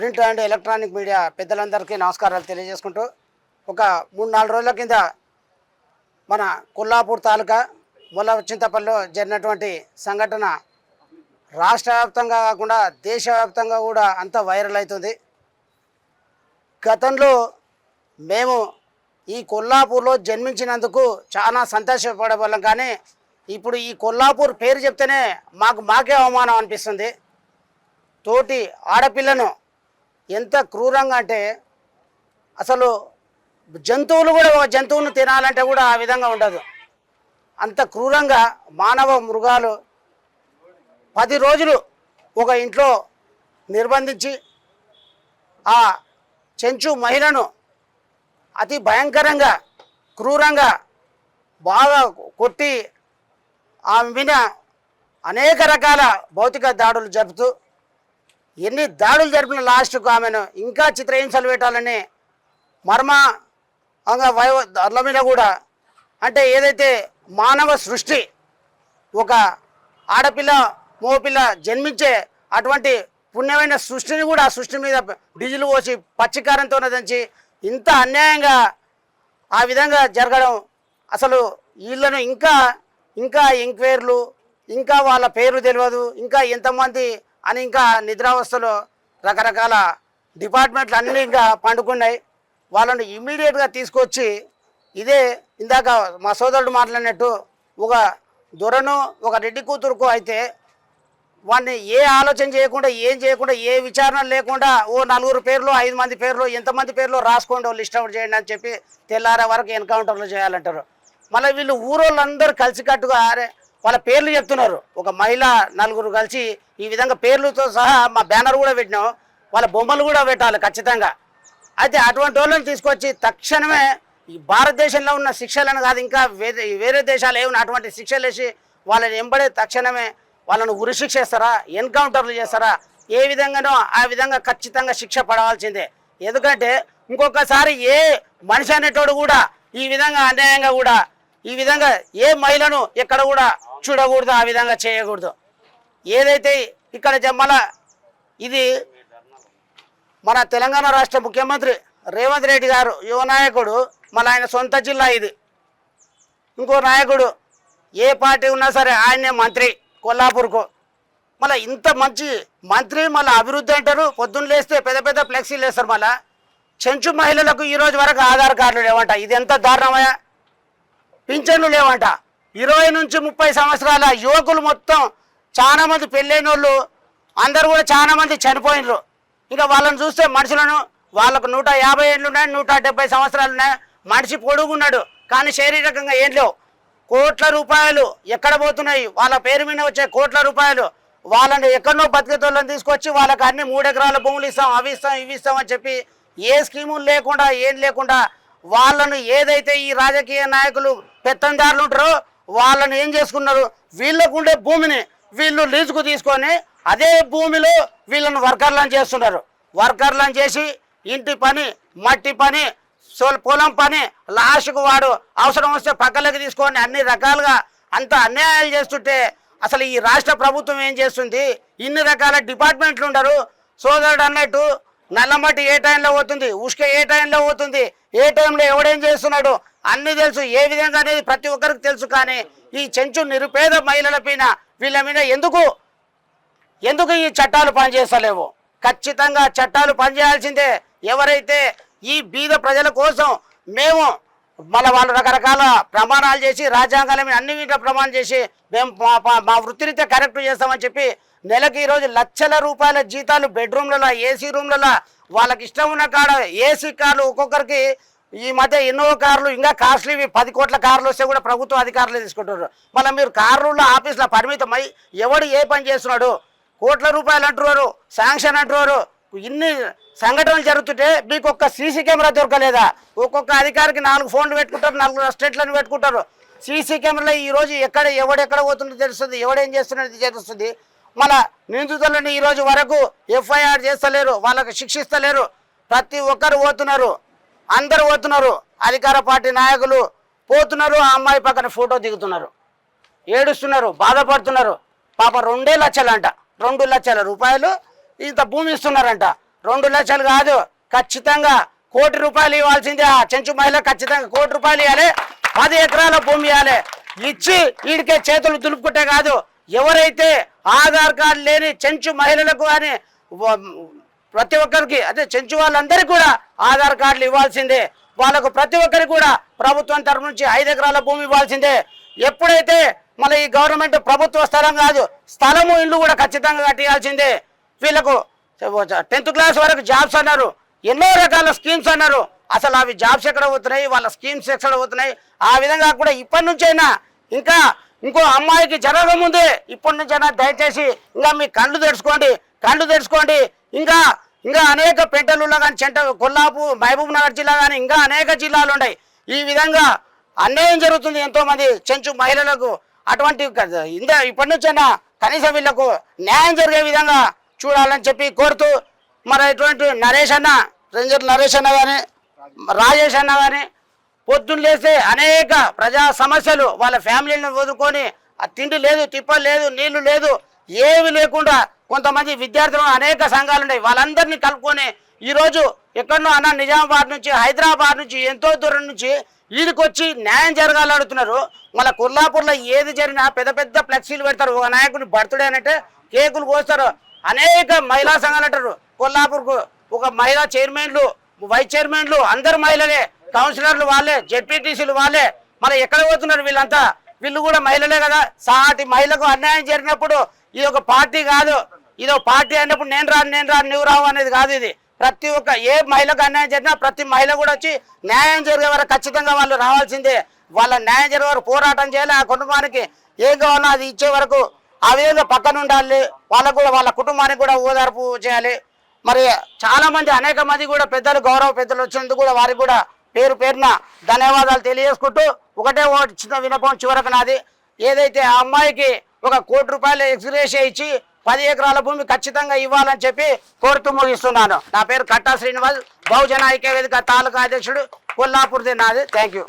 Print and electronic media పెద్దలందరికీ నమస్కారాలు తెలియజేసుకుంటూ ఒక 3-4 రోజుల కింద మన కొల్లాపూర్ తాలూకా ముల్లచింతపల్లిలో జరిగినటువంటి సంఘటన రాష్ట్ర వ్యాప్తంగా కాకుండా దేశవ్యాప్తంగా కూడా అంత వైరల్ అవుతుంది. గతంలో మేము ఈ కొల్లాపూర్లో జన్మించినందుకు చాలా సంతోషపడేవాళ్ళం, కానీ ఇప్పుడు ఈ కొల్లాపూర్ పేరు చెప్తేనే మాకే అవమానం అనిపిస్తుంది. తోటి ఆడపిల్లను ఎంత క్రూరంగా అంటే అసలు జంతువులు కూడా ఒక జంతువును తినాలంటే కూడా ఆ విధంగా ఉండదు. అంత క్రూరంగా మానవ మృగాలు 10 రోజులు ఒక ఇంట్లో నిర్బంధించి ఆ చెంచు మహిళను అతి భయంకరంగా క్రూరంగా బాగా కొట్టి ఆమె మీద అనేక రకాల భౌతిక దాడులు జరుపుతూ ఎన్ని దాడులు జరిపిన లాస్ట్కు ఆమెను ఇంకా చిత్రహింసలు పెట్టాలని మర్మంగా మీద కూడా అంటే ఏదైతే మానవ సృష్టి ఒక ఆడపిల్ల మగపిల్ల జన్మించే అటువంటి పుణ్యమైన సృష్టిని కూడా ఆ సృష్టి మీద డీజిల్ పోసి పచ్చికారంతో దంచి ఇంత అన్యాయంగా ఆ విధంగా జరగడం, అసలు వీళ్ళను ఇంకా ఎంక్వైరీలు, ఇంకా వాళ్ళ పేర్లు తెలియదు, ఇంకా ఎంతమంది అని ఇంకా నిద్రావస్థలో రకరకాల డిపార్ట్మెంట్లు అన్నీ ఇంకా పండుకున్నాయి. వాళ్ళను ఇమ్మీడియట్గా తీసుకొచ్చి ఇదే ఇందాక మా సోదరుడు మాట్లాడినట్టు ఒక దొరను ఒక రెడ్డి కూతురుకు అయితే వాడిని ఏ ఆలోచన చేయకుండా ఏం చేయకుండా ఏ విచారణ లేకుండా ఓ 4 పేర్లు 5 మంది పేర్లు ఎంతమంది పేర్లు రాసుకోండి, లిస్ట్ అవుట్ చేయండి అని చెప్పి తెల్లారే వరకు ఎన్కౌంటర్లు చేయాలంటారు. మళ్ళీ వీళ్ళు ఊరోళ్ళందరూ కలిసికట్టుగా వాళ్ళ పేర్లు చెప్తున్నారు. ఒక మహిళ 4 కలిసి ఈ విధంగా పేర్లతో సహా మా బ్యానర్ కూడా పెట్టినాం, వాళ్ళ బొమ్మలు కూడా పెట్టాలి ఖచ్చితంగా. అయితే అటువంటి వాళ్ళని తీసుకొచ్చి తక్షణమే ఈ భారతదేశంలో ఉన్న శిక్షలను కాదు, ఇంకా వేరే దేశాలు ఏమైనా అటువంటి శిక్షలు వేసి వాళ్ళని ఎంబడే తక్షణమే వాళ్ళను ఉరిశిక్ష చేస్తారా, ఎన్కౌంటర్లు చేస్తారా, ఏ విధంగానో ఆ విధంగా ఖచ్చితంగా శిక్ష పడవలసిందే. ఎందుకంటే ఇంకొకసారి ఏ మనిషి అనేటోడు కూడా ఈ విధంగా అన్యాయంగా కూడా ఈ విధంగా ఏ మహిళను ఎక్కడ కూడా చూడకూడదు, ఆ విధంగా చేయకూడదు. ఏదైతే ఇక్కడ ఇది మన తెలంగాణ రాష్ట్ర ముఖ్యమంత్రి రేవంత్ రెడ్డి గారు యువ నాయకుడు, మళ్ళీ ఆయన సొంత జిల్లా ఇది. ఇంకో నాయకుడు ఏ పార్టీ ఉన్నా సరే ఆయనే మంత్రి కొల్లాపూర్కు. మళ్ళీ ఇంత మంచి మంత్రి మళ్ళీ అభివృద్ధి అంటారు, పొద్దున్న లేస్తే పెద్ద పెద్ద ఫ్లెక్సీలు వేస్తారు. మళ్ళీ చెంచు మహిళలకు ఈరోజు వరకు ఆధార్ కార్డులు లేవంట. ఇది ఎంత దారుణమయ్యా. పింఛన్లు లేవంట. 20 నుంచి 30 సంవత్సరాల యువకులు మొత్తం చాలామంది పెళ్ళైన వాళ్ళు అందరూ కూడా చాలామంది చనిపోయినరు. ఇంకా వాళ్ళని చూస్తే మనుషులను వాళ్ళకు 150 ఏళ్ళు ఉన్నాయి, 170 సంవత్సరాలు ఉన్నాయి, మనిషి పొడుగున్నాడు, కానీ శారీరకంగా ఏం లేవు. కోట్ల రూపాయలు ఎక్కడ పోతున్నాయి, వాళ్ళ పేరు మీద వచ్చే కోట్ల రూపాయలు వాళ్ళని ఎక్కడనో బతికేతోళ్ళని తీసుకొచ్చి వాళ్ళకి అన్ని 3 ఎకరాల భూములు ఇస్తాం, అవి ఇస్తాం, ఇవి ఇస్తాం అని చెప్పి ఏ స్కీములు లేకుండా ఏం లేకుండా వాళ్ళను ఏదైతే ఈ రాజకీయ నాయకులు పెత్తందారులు ఉంటారో వాళ్ళని ఏం చేసుకున్నారు, వీళ్ళకు ఉండే భూమిని వీళ్ళు లీజుకు తీసుకొని అదే భూమిలో వీళ్ళను వర్కర్లను చేస్తున్నారు. వర్కర్లను చేసి ఇంటి పని, మట్టి పని, పొలం పని, లాస్ట్కు వాడు అవసరం వస్తే పక్కలకి తీసుకొని అన్ని రకాలుగా అంత అన్యాయాలు చేస్తుంటే అసలు ఈ రాష్ట్ర ప్రభుత్వం ఏం చేస్తుంది? ఇన్ని రకాల డిపార్ట్మెంట్లు ఉండరు. సోదరుడు అన్నట్టు నల్లమట్టి ఏ టైంలో పోతుంది, ఉష్క ఏ టైంలో పోతుంది, ఏ టైంలో ఎవడేం చేస్తున్నాడు అన్నీ తెలుసు. ఏ విధంగా అనేది ప్రతి ఒక్కరికి తెలుసు. కానీ ఈ చెంచు నిరుపేద మహిళల పైన వీళ్ళ మీద ఎందుకు ఈ చట్టాలు పనిచేస్తలేవు? ఖచ్చితంగా చట్టాలు పనిచేయాల్సిందే. ఎవరైతే ఈ బీద ప్రజల కోసం మేము వాళ్ళు రకరకాల ప్రమాణాలు చేసి రాజ్యాంగాల మీద అన్ని వీటిలో ప్రమాణం చేసి మేము మా వృత్తిరీత్యా కరెక్ట్ చేస్తామని చెప్పి నెలకి ఈరోజు లక్షల రూపాయల జీతాలు బెడ్రూమ్లలో, ఏసీ రూమ్లలో వాళ్ళకి ఇష్టం ఉన్న కాడ ఏసీ కార్లు ఒక్కొక్కరికి ఈ మధ్య ఎన్నో కార్లు ఇంకా కాస్ట్లీవి 10 కోట్ల కార్లు వస్తే కూడా ప్రభుత్వ అధికారులు తీసుకుంటారు. మళ్ళీ మీరు కార్లలో ఆఫీసులో పరిమితమై ఎవడు ఏ పని చేస్తున్నాడు? కోట్ల రూపాయలు అంటున్నారు, శాంక్షన్ అంటున్నారు. ఇన్ని సంఘటనలు జరుగుతుంటే మీకు ఒక్క సీసీ కెమెరా దొరకలేదా? ఒక్కొక్క అధికారికి 4 ఫోన్లు పెట్టుకుంటారు, 4 స్టేట్లను పెట్టుకుంటారు. సీసీ కెమెరాలో ఈరోజు ఎవడెక్కడ పోతుందో తెలుస్తుంది, ఎవడేం చేస్తున్నది తెలుస్తుంది. మన నిందితులను ఈరోజు వరకు ఎఫ్ఐఆర్ చేస్తలేరు, వాళ్ళకు శిక్షిస్తలేరు. ప్రతి ఒక్కరు పోతున్నారు, అందరూ పోతున్నారు. అధికార పార్టీ నాయకులు పోతున్నారు, ఆ అమ్మాయి పక్కన ఫోటో దిగుతున్నారు, ఏడుస్తున్నారు, బాధపడుతున్నారు. పాప 2 లక్షలంట, 2 లక్షల రూపాయలు ఇంత భూమి ఇస్తున్నారంట. 2 లక్షలు కాదు, ఖచ్చితంగా ₹1,00,00,000 ఇవ్వాల్సిందే. ఆ చెంచు మహిళ ఖచ్చితంగా ₹1,00,00,000 ఇవ్వాలి, 10 ఎకరాల భూమి ఇవ్వాలి. ఇచ్చి వీడికే చేతులు దులుపుకుంటే కాదు, ఎవరైతే ఆధార్ కార్డు లేని చెంచు మహిళలకు కానీ ప్రతి ఒక్కరికి అదే చెంచు వాళ్ళందరికీ కూడా ఆధార్ కార్డులు ఇవ్వాల్సిందే. వాళ్ళకు ప్రతి ఒక్కరికి కూడా ప్రభుత్వం తరఫు నుంచి 5 ఎకరాల భూమి ఇవ్వాల్సిందే. ఎప్పుడైతే మళ్ళీ ఈ గవర్నమెంట్ ప్రభుత్వ స్థలం కాదు, స్థలము ఇల్లు కూడా ఖచ్చితంగా కట్టియాల్సిందే. వీళ్ళకు 10th క్లాస్ వరకు జాబ్స్ అన్నారు, ఎన్నో రకాల స్కీమ్స్ అన్నారు. అసలు అవి జాబ్స్ ఎక్కడ పోతున్నాయి, వాళ్ళ స్కీమ్స్ ఎక్కడ పోతున్నాయి? ఆ విధంగా కూడా ఇప్పటి నుంచైనా ఇంకా ఇంకో అమ్మాయికి జరగకముందే ఇప్పటి నుంచైనా దయచేసి ఇంకా మీ కళ్ళు తెరుచుకోండి. ఇంకా అనేక పెంటలులో కానీ కొల్లాపూర్, మహబూబ్ నగర్ జిల్లా కానీ ఇంకా అనేక జిల్లాలు ఉన్నాయి. ఈ విధంగా అన్యాయం జరుగుతుంది ఎంతో మంది చెంచు మహిళలకు. అటువంటి ఇప్పటి నుంచైనా కనీసం వీళ్ళకు న్యాయం జరిగే విధంగా చూడాలని చెప్పి కోరుతూ, మరి ఇటువంటి రేంజర్ నరేష్ అన్న కానీ రాజేష్ అన్న కానీ పొద్దున్న లేస్తే అనేక ప్రజా సమస్యలు వాళ్ళ ఫ్యామిలీని వదులుకొని, ఆ తిండి లేదు, తిప్పలు లేదు, నీళ్లు లేదు, ఏవి లేకుండా కొంతమంది విద్యార్థులు అనేక సంఘాలు ఉన్నాయి, వాళ్ళందరినీ కలుపుకొని ఈరోజు ఎక్కడనో అన్న నిజామాబాద్ నుంచి, హైదరాబాద్ నుంచి, ఎంతో దూరం నుంచి వీడికొచ్చి న్యాయం జరగాలని అడుగుతున్నారు. మళ్ళీ కొల్లాపూర్లో ఏది జరిగినా పెద్ద ఫ్లెక్సీలు పెడతారు. ఒక నాయకుని బర్త్డే అంటే కేకులు కోస్తారు. అనేక మహిళా సంఘాలు అంటారు. కొల్లాపూర్కు ఒక మహిళా చైర్మన్లు, వైస్ చైర్మన్లు అందరు మహిళలే, కౌన్సిలర్లు వాళ్ళే, జెడ్పీటీసీలు వాళ్ళే. మరి ఎక్కడ పోతున్నారు వీళ్ళంతా? వీళ్ళు కూడా మహిళలే కదా. సాటి మహిళకు అన్యాయం జరిగినప్పుడు ఇది ఒక పార్టీ కాదు, ఇది ఒక పార్టీ అయినప్పుడు నేను రాను నువ్వు రావు అనేది కాదు. ఇది ప్రతి ఒక్క ఏ మహిళకు అన్యాయం జరిగినా ప్రతి మహిళ కూడా వచ్చి న్యాయం జరిగే వరకు ఖచ్చితంగా వాళ్ళు రావాల్సిందే. వాళ్ళ న్యాయం జరిగే వరకు పోరాటం చేయాలి. ఆ కుటుంబానికి ఏం కావాలో అది ఇచ్చే వరకు ఆ విధంగా పక్కన ఉండాలి. వాళ్ళకు కూడా వాళ్ళ కుటుంబానికి కూడా ఓదార్పు చేయాలి. మరి చాలా మంది అనేక మంది కూడా పెద్దలు, గౌరవ పెద్దలు వచ్చినందుకు కూడా వారికి కూడా పేరున ధన్యవాదాలు తెలియజేసుకుంటూ, ఒకటే చిన్న వినపం చివరకు నాది, ఏదైతే ఆ అమ్మాయికి ఒక ₹1,00,00,000 ఎక్స్గ్రేషియా ఇచ్చి 10 ఎకరాల భూమి ఖచ్చితంగా ఇవ్వాలని చెప్పి కోరుతూ ముగిస్తున్నాను. నా పేరు కట్టా శ్రీనివాస్, బహుజన ఐక్య వేదిక తాలూకా అధ్యక్షుడు, కొల్లాపూర్ది నాది. Thank you.